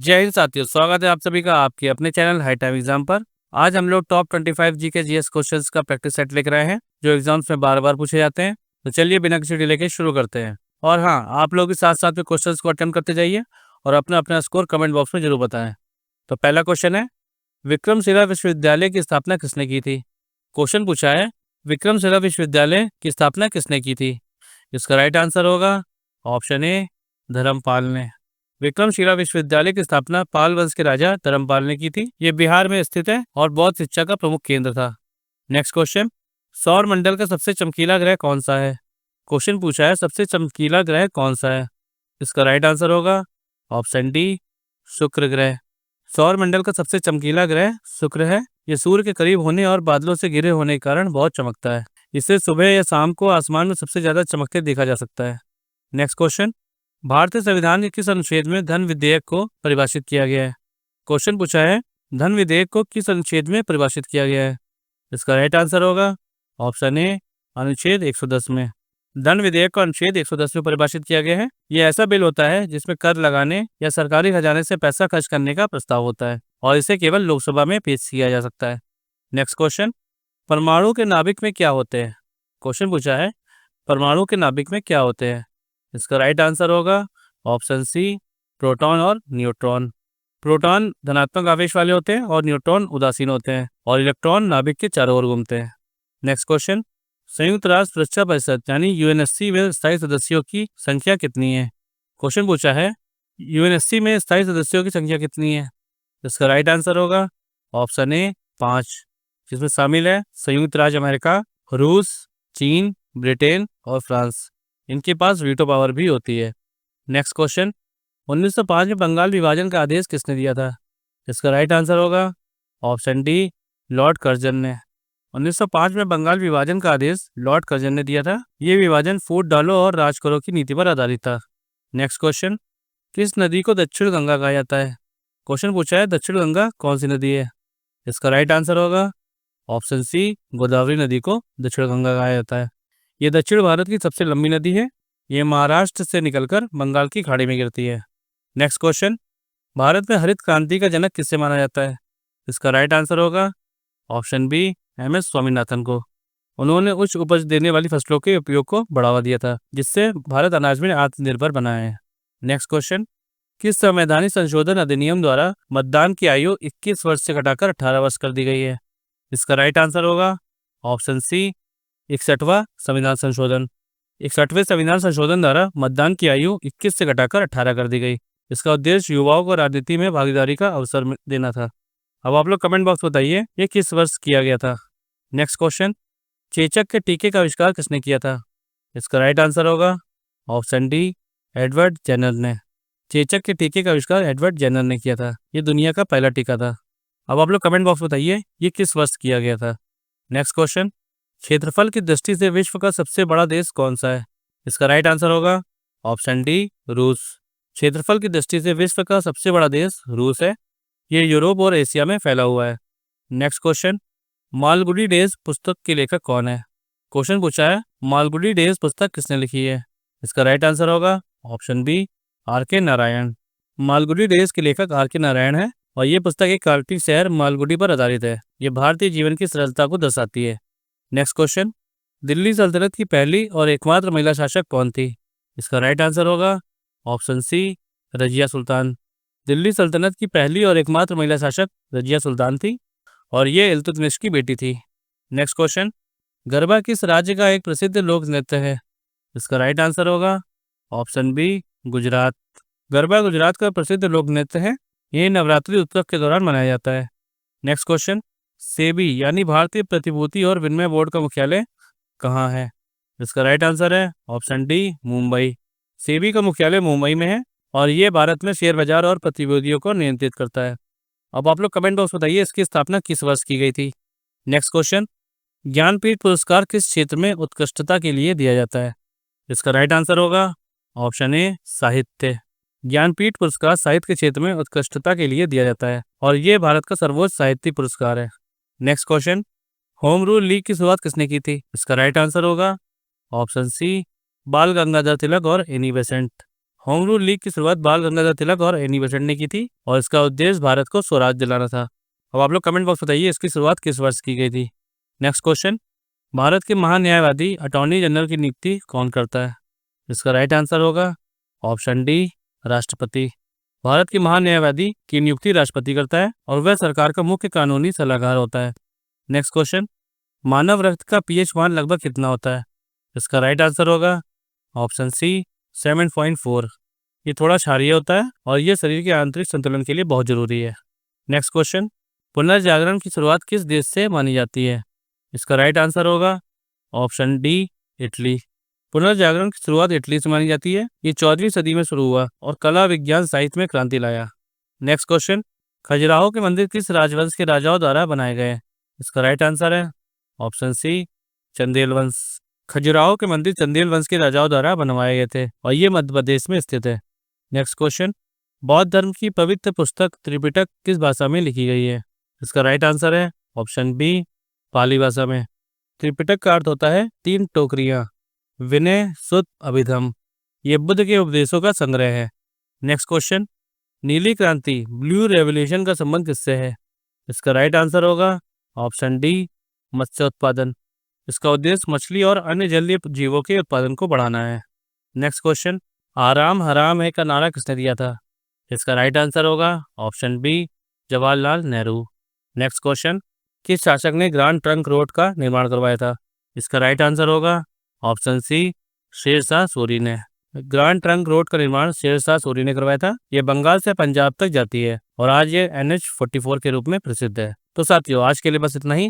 जय हिंद साथियों, स्वागत है आप सभी का आपके अपने चैनल हाई टाइम एग्जाम पर। आज हम लोग टॉप 25 जी के जीएस क्वेश्चंस का प्रैक्टिस सेट लेकर आए हैं जो एग्जाम्स में बार बार पूछे जाते हैं। तो चलिए बिना किसी डिले के शुरू करते हैं। और हाँ, आप लोग भी साथ साथ में क्वेश्चंस को अटेम्प्ट करते जाइए और अपना अपना स्कोर कमेंट बॉक्स में जरूर बताएं। तो पहला क्वेश्चन है, विक्रमशिला विश्वविद्यालय की स्थापना किसने की थी? क्वेश्चन पूछा है, विक्रमशिला विश्वविद्यालय की स्थापना किसने की थी? इसका राइट आंसर होगा ऑप्शन ए, धर्मपाल ने। विक्रमशिला विश्वविद्यालय की स्थापना पाल वंश के राजा धर्मपाल ने की थी। ये बिहार में स्थित है और बौद्ध शिक्षा का प्रमुख केंद्र था। नेक्स्ट क्वेश्चन, सौर मंडल का सबसे चमकीला ग्रह कौन सा है? क्वेश्चन पूछा है, सबसे चमकीला ग्रह कौन सा है? इसका राइट आंसर होगा ऑप्शन डी, शुक्र ग्रह। सौर मंडल का सबसे चमकीला ग्रह शुक्र है। ये सूर्य के करीब होने और बादलों से घिरे होने के कारण बहुत चमकता है। इसे सुबह या शाम को आसमान में सबसे ज्यादा चमकते देखा जा सकता है। नेक्स्ट क्वेश्चन, भारतीय संविधान के किस अनुच्छेद में धन विधेयक को परिभाषित किया गया है? क्वेश्चन पूछा है, धन विधेयक को किस अनुच्छेद में परिभाषित किया गया है? इसका राइट आंसर होगा ऑप्शन ए, अनुच्छेद 110 में। धन विधेयक को अनुच्छेद 110 में परिभाषित किया गया है। यह ऐसा बिल होता है जिसमें कर लगाने या सरकारी खजाने से पैसा खर्च करने का प्रस्ताव होता है और इसे केवल लोकसभा में पेश किया जा सकता है। नेक्स्ट क्वेश्चन, परमाणु के नाभिक में क्या होते हैं? क्वेश्चन पूछा है, परमाणु के नाभिक में क्या होते हैं? इसका राइट आंसर होगा ऑप्शन सी, प्रोटॉन और न्यूट्रॉन। प्रोटॉन धनात्मक आवेश वाले होते हैं और न्यूट्रॉन उदासीन होते हैं और इलेक्ट्रॉन नाभिक के चारों ओर घूमते हैं। नेक्स्ट क्वेश्चन, संयुक्त राष्ट्र सुरक्षा परिषद यानी यूएनएससी में स्थायी सदस्यों की संख्या कितनी है? क्वेश्चन पूछा है, यूएनएससी में स्थायी सदस्यों की संख्या कितनी है? इसका राइट आंसर होगा ऑप्शन ए, 5, जिसमें शामिल है संयुक्त राज्य अमेरिका, रूस, चीन, ब्रिटेन और फ्रांस। इनके पास वीटो पावर भी होती है। नेक्स्ट क्वेश्चन, 1905 में बंगाल विभाजन का आदेश किसने दिया था? इसका राइट आंसर होगा ऑप्शन डी, लॉर्ड कर्जन ने। 1905 में बंगाल विभाजन का आदेश लॉर्ड कर्जन ने दिया था। ये विभाजन फूट डालो और राज करो की नीति पर आधारित था। नेक्स्ट क्वेश्चन, किस नदी को दक्षिण गंगा कहा जाता है? क्वेश्चन पूछा है, दक्षिण गंगा कौन सी नदी है? इसका राइट आंसर होगा ऑप्शन सी, गोदावरी नदी को दक्षिण गंगा कहा जाता है। ये दक्षिण भारत की सबसे लंबी नदी है। ये महाराष्ट्र से निकलकर बंगाल की खाड़ी में गिरती है। नेक्स्ट क्वेश्चन, भारत में हरित क्रांति का जनक किससे माना जाता है? इसका राइट आंसर होगा ऑप्शन बी, एम.एस. स्वामीनाथन को। उन्होंने उच्च उपज देने वाली फसलों के उपयोग को बढ़ावा दिया था, जिससे भारत अनाज में आत्मनिर्भर बना है। नेक्स्ट क्वेश्चन, किस संवैधानिक संशोधन अधिनियम द्वारा मतदान की आयु 21 वर्ष से घटाकर 18 वर्ष कर दी गई है? इसका राइट आंसर होगा ऑप्शन सी, 61वां संविधान संशोधन। 61वें संविधान संशोधन द्वारा मतदान की आयु 21 से घटाकर 18 कर दी गई। इसका उद्देश्य युवाओं को राजनीति में भागीदारी का अवसर देना था। अब आप लोग कमेंट बॉक्स बताइए ये किस वर्ष किया गया था। नेक्स्ट क्वेश्चन, चेचक के टीके का आविष्कार किसने किया था? इसका राइट आंसर होगा ऑप्शन डी, एडवर्ड जेनर ने। चेचक के टीके का आविष्कार एडवर्ड जेनर ने किया था। ये दुनिया का पहला टीका था। अब आप लोग कमेंट बॉक्स बताइए ये किस वर्ष किया गया था। नेक्स्ट क्वेश्चन, क्षेत्रफल की दृष्टि से विश्व का सबसे बड़ा देश कौन सा है? इसका राइट आंसर होगा ऑप्शन डी, रूस। क्षेत्रफल की दृष्टि से विश्व का सबसे बड़ा देश रूस है। ये यूरोप और एशिया में फैला हुआ है। नेक्स्ट क्वेश्चन, मालगुडी डेज पुस्तक के लेखक कौन है? क्वेश्चन पूछा है, मालगुडी डेज पुस्तक किसने लिखी है? इसका राइट आंसर होगा option B, RK. Narayan. Malgudi days के लेखक आर.के. नारायण है और ये पुस्तक एक काल्पनिक शहर मालगुडी पर आधारित है। ये भारतीय जीवन की सरलता को दर्शाती है। नेक्स्ट क्वेश्चन, दिल्ली सल्तनत की पहली और एकमात्र महिला शासक कौन थी? इसका राइट आंसर होगा ऑप्शन सी, रजिया सुल्तान। दिल्ली सल्तनत की पहली और एकमात्र महिला शासक रजिया सुल्तान थी और ये इल्तुतमिश की बेटी थी। नेक्स्ट क्वेश्चन, गरबा किस राज्य का एक प्रसिद्ध लोक नृत्य है? इसका राइट आंसर होगा ऑप्शन बी, गुजरात। गरबा गुजरात का प्रसिद्ध लोक नृत्य है। ये नवरात्रि उत्सव के दौरान मनाया जाता है। नेक्स्ट क्वेश्चन, सेबी यानी भारतीय प्रतिभूति और विनिमय बोर्ड का मुख्यालय कहाँ है? इसका राइट आंसर है ऑप्शन डी, मुंबई। सेबी का मुख्यालय मुंबई में है और ये भारत में शेयर बाजार और प्रतिभूतियों को नियंत्रित करता है। अब आप लोग कमेंट बॉक्स बताइए इसकी स्थापना किस वर्ष की गई थी। नेक्स्ट क्वेश्चन, ज्ञानपीठ पुरस्कार किस क्षेत्र में उत्कृष्टता के लिए दिया जाता है? इसका राइट आंसर होगा ऑप्शन ए, साहित्य। ज्ञानपीठ पुरस्कार साहित्य के क्षेत्र में उत्कृष्टता के लिए दिया जाता है और ये भारत का सर्वोच्च साहित्यिक पुरस्कार है। Next question, home rule league की शुरुआत किसने की थी? इसका राइट आंसर होगा ऑप्शन सी, बाल गंगाधर तिलक और Annie Besant. Home rule league की शुरुआत बाल गंगाधर तिलक और एनी बेसेंट ने की थी और इसका उद्देश्य भारत को स्वराज दिलाना था। अब आप लोग कमेंट बॉक्स बताइए इसकी शुरुआत किस वर्ष की गई थी। नेक्स्ट क्वेश्चन, भारत के महान्यायवादी अटॉर्नी जनरल की नियुक्ति कौन करता है? इसका राइट आंसर होगा ऑप्शन डी, राष्ट्रपति। भारत के महान्यायवादी की नियुक्ति राष्ट्रपति करता है और वह सरकार का मुख्य कानूनी सलाहकार होता है। नेक्स्ट क्वेश्चन, मानव रक्त का पीएच मान लगभग कितना होता है? इसका राइट आंसर होगा ऑप्शन सी, 7.4। ये थोड़ा क्षारीय होता है और ये शरीर के आंतरिक संतुलन के लिए बहुत जरूरी है। नेक्स्ट क्वेश्चन, पुनर्जागरण की शुरुआत किस देश से मानी जाती है? इसका राइट आंसर होगा ऑप्शन डी, इटली। पुनर्जागरण की शुरुआत इटली से मानी जाती है। ये 14वीं सदी में शुरू हुआ और कला, विज्ञान, साहित्य में क्रांति लाया। नेक्स्ट क्वेश्चन, खजुराहो के मंदिर किस राजवंश के राजाओं द्वारा बनाए गए? इसका राइट आंसर है ऑप्शन सी, चंदेल वंश। खजुराहो के मंदिर चंदेल वंश के राजाओं द्वारा बनवाए गए थे और ये मध्य प्रदेश में स्थित है। नेक्स्ट क्वेश्चन, बौद्ध धर्म की पवित्र पुस्तक त्रिपिटक किस भाषा में लिखी गई है? इसका राइट आंसर है ऑप्शन बी, पाली भाषा में। त्रिपिटक का अर्थ होता है 3 टोकरियां, विनय, सुत्त, अभिधम। ये बुद्ध के उपदेशों का संग्रह है। नेक्स्ट क्वेश्चन, नीली क्रांति ब्लू रेवोल्यूशन का संबंध किससे है? इसका राइट आंसर होगा ऑप्शन डी, मत्स्य उत्पादन। इसका उद्देश्य मछली और अन्य जलीय जीवों के उत्पादन को बढ़ाना है। नेक्स्ट क्वेश्चन, आराम हराम है का नारा किसने दिया था? इसका राइट आंसर होगा option B, Jawaharlal Nehru. Next question, किस शासक ने ग्रांड ट्रंक रोड का निर्माण करवाया था? इसका राइट आंसर होगा ऑप्शन सी, शेरशाह सूरी ने। ग्रांड ट्रंक रोड का निर्माण शेरशाह सूरी ने करवाया था। ये बंगाल से पंजाब तक जाती है और आज ये NH 44 के रूप में प्रसिद्ध है। तो साथियों, आज के लिए बस इतना ही।